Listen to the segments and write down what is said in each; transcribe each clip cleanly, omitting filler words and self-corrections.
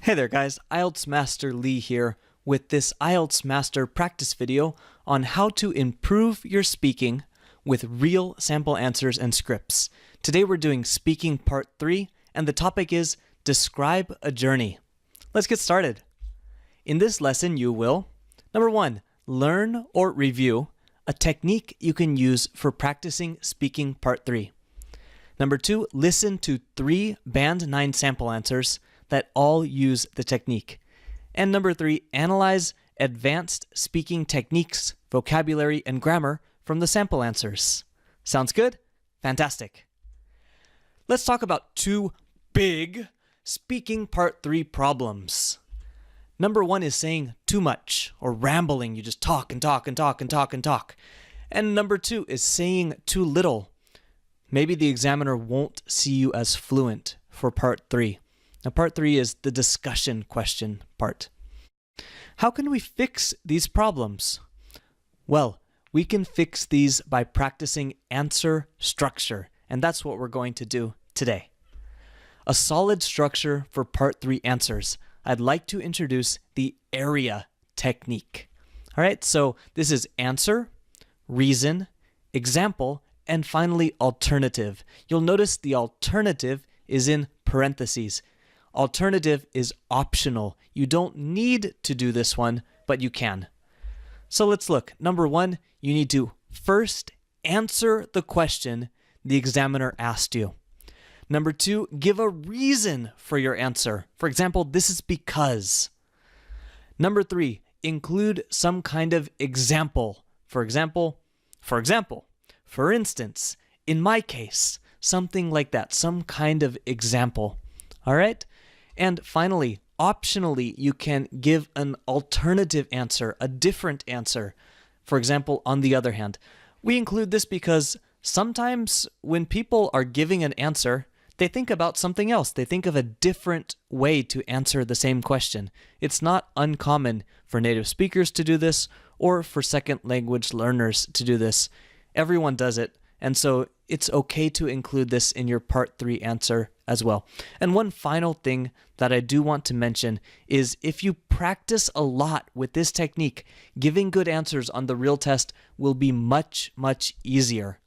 Hey there guys, IELTS Master Lee here with this IELTS Master practice video on how to improve your speaking with real sample answers and scripts. Today we're doing speaking part 3 and the topic is describe a journey. Let's get started. In this lesson you will, number 1, learn or review a technique you can use for practicing speaking part 3. Number 2, listen to 3 Band 9 sample answers that all use the technique. And number 3, analyze advanced speaking techniques, vocabulary, and grammar from the sample answers. Sounds good? Fantastic. Let's talk about 2 big speaking part 3 problems. Number 1 is saying too much or rambling. You just talk and talk and talk and talk and talk. And number 2 is saying too little. Maybe the examiner won't see you as fluent for part 3. Now, part 3 is the discussion question part. How can we fix these problems? Well, we can fix these by practicing answer structure, and that's what we're going to do today. A solid structure for part 3 answers. I'd like to introduce the area technique. All right, so this is answer, reason, example, and finally alternative. You'll notice the alternative is in parentheses. Alternative is optional. You don't need to do this one, but you can. So let's look. Number 1, you need to first answer the question the examiner asked you. Number 2, give a reason for your answer. For example, this is because. Number 3, include some kind of example. For instance, in my case, something like that, some kind of example. All right? And finally, optionally, you can give an alternative answer, a different answer. For example, on the other hand, we include this because sometimes when people are giving an answer, they think about something else. They think of a different way to answer the same question. It's not uncommon for native speakers to do this or for second language learners to do this. Everyone does it, and so it's okay to include this in your part 3 answer as well. And one final thing that I do want to mention is if you practice a lot with this technique, giving good answers on the real test will be much, much easier.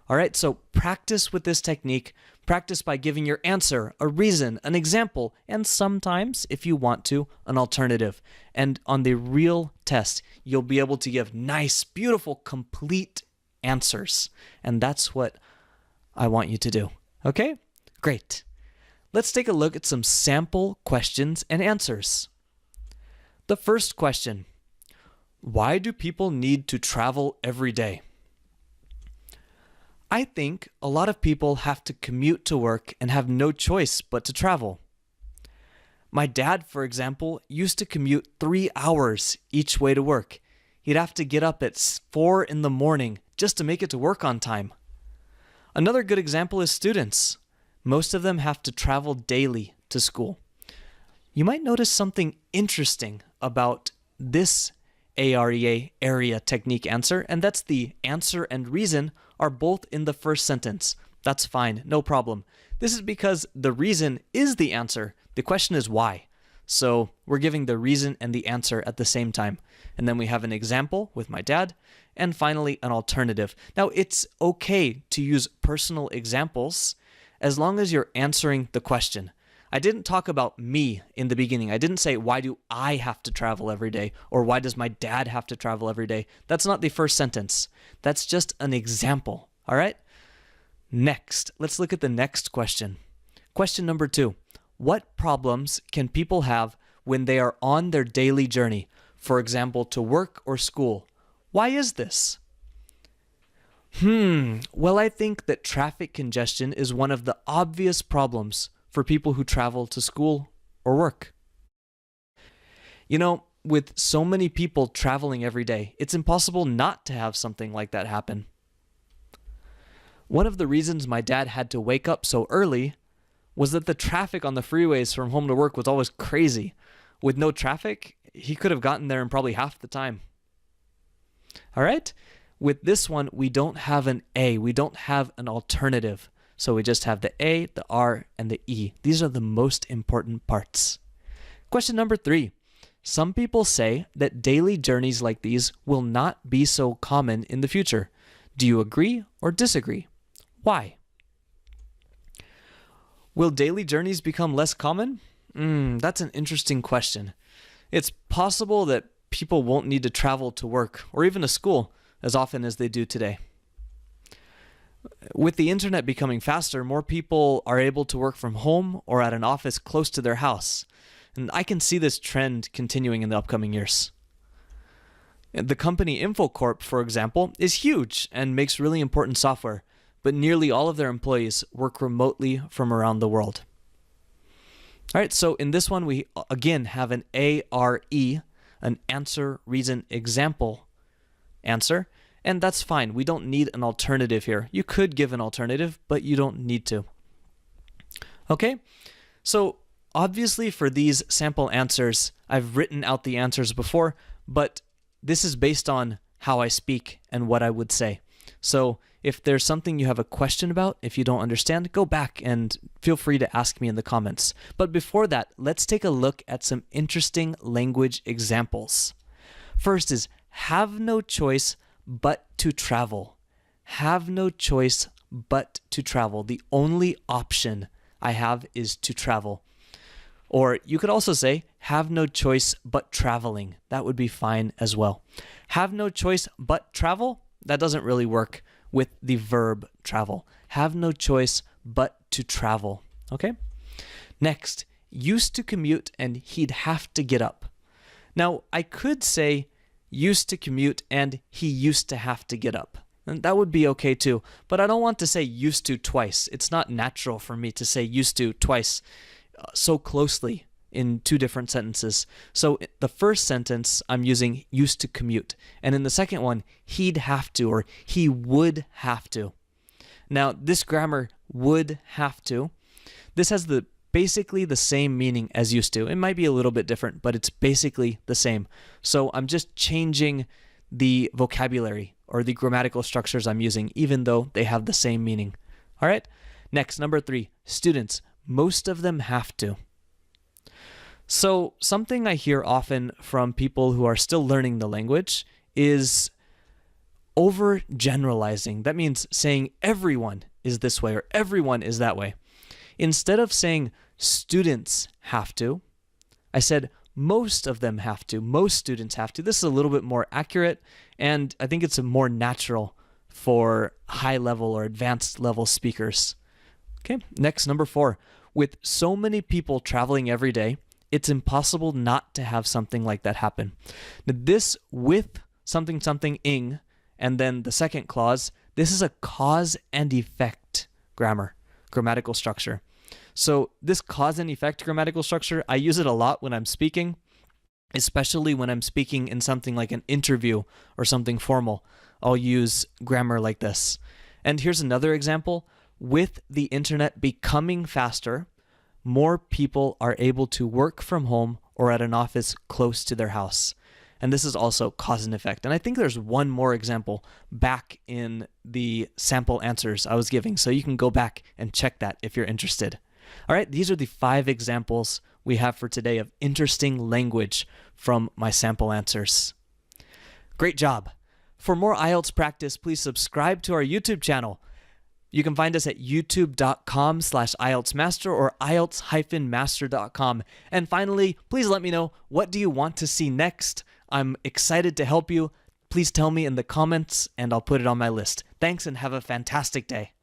All right, so practice with this technique. Practice by giving your answer, a reason, an example, and sometimes, if you want to, an alternative. And on the real test, you'll be able to give nice, beautiful, complete answers. And that's what I want you to do. Okay? Great. Let's take a look at some sample questions and answers. The first question, why do people need to travel every day? I think a lot of people have to commute to work and have no choice but to travel. My dad, for example, used to commute 3 hours each way to work. He'd have to get up at 4 in the morning just to make it to work on time. Another good example is students. Most of them have to travel daily to school. You might notice something interesting about this area technique answer, and that's the answer and reason are both in the first sentence. That's fine, no problem. This is because the reason is the answer. The question is why. So we're giving the reason and the answer at the same time. And then we have an example with my dad, and finally an alternative. Now it's okay to use personal examples as long as you're answering the question. I didn't talk about me in the beginning. I didn't say, why do I have to travel every day? Or why does my dad have to travel every day? That's not the first sentence. That's just an example. All right? Next, let's look at the next question. Question number 2. What problems can people have when they are on their daily journey? For example, to work or school. Why is this? Well, I think that traffic congestion is one of the obvious problems for people who travel to school or work. You know, with so many people traveling every day, it's impossible not to have something like that happen. One of the reasons my dad had to wake up so early was that the traffic on the freeways from home to work was always crazy. With no traffic, he could have gotten there in probably half the time. All right? With this one, we don't have an A. We don't have an alternative. So we just have the A, the R, and the E. These are the most important parts. Question number 3. Some people say that daily journeys like these will not be so common in the future. Do you agree or disagree? Why? Will daily journeys become less common? That's an interesting question. It's possible that people won't need to travel to work or even to school as often as they do today. With the internet becoming faster, more people are able to work from home or at an office close to their house. And I can see this trend continuing in the upcoming years. The company InfoCorp, for example, is huge and makes really important software, but nearly all of their employees work remotely from around the world. All right, so in this one, we again have an ARE, an answer, reason, example answer, and that's fine. We don't need an alternative here. You could give an alternative, but you don't need to. Okay, so obviously for these sample answers, I've written out the answers before, but this is based on how I speak and what I would say. So if there's something you have a question about, if you don't understand, go back and feel free to ask me in the comments. But before that, let's take a look at some interesting language examples. First is have no choice but to travel. Have no choice but to travel. The only option I have is to travel. Or you could also say, have no choice but traveling. That would be fine as well. Have no choice but travel? That doesn't really work with the verb travel. Have no choice but to travel. Okay? Next, used to commute and he'd have to get up. Now, I could say used to commute and he used to have to get up. And that would be okay too, but I don't want to say used to twice. It's not natural for me to say used to twice so closely in two different sentences. So the first sentence, I'm using used to commute. And in the second one, he'd have to, or he would have to. Now, this grammar, would have to, this has basically the same meaning as used to. It might be a little bit different, but it's basically the same. So I'm just changing the vocabulary or the grammatical structures I'm using, even though they have the same meaning. All right? Next, number 3, students. Most of them have to. So something I hear often from people who are still learning the language is overgeneralizing. That means saying everyone is this way or everyone is that way. Instead of saying students have to, I said most of them have to. Most students have to. This is a little bit more accurate, and I think it's more natural for high level or advanced level speakers. Okay, next, number 4. With so many people traveling every day, it's impossible not to have something like that happen. Now, this with something ing, and then the second clause, this is a cause and effect grammatical structure. So this cause and effect grammatical structure, I use it a lot when I'm speaking, especially when I'm speaking in something like an interview or something formal. I'll use grammar like this. And here's another example. With the internet becoming faster, more people are able to work from home or at an office close to their house. And this is also cause and effect. And I think there's one more example back in the sample answers I was giving, so you can go back and check that if you're interested. All right, these are the 5 examples we have for today of interesting language from my sample answers. Great job. For more IELTS practice, please subscribe to our YouTube channel. You can find us at youtube.com/IELTS Master or IELTS-master.com. And finally, please let me know, what do you want to see next? I'm excited to help you. Please tell me in the comments and I'll put it on my list. Thanks and have a fantastic day.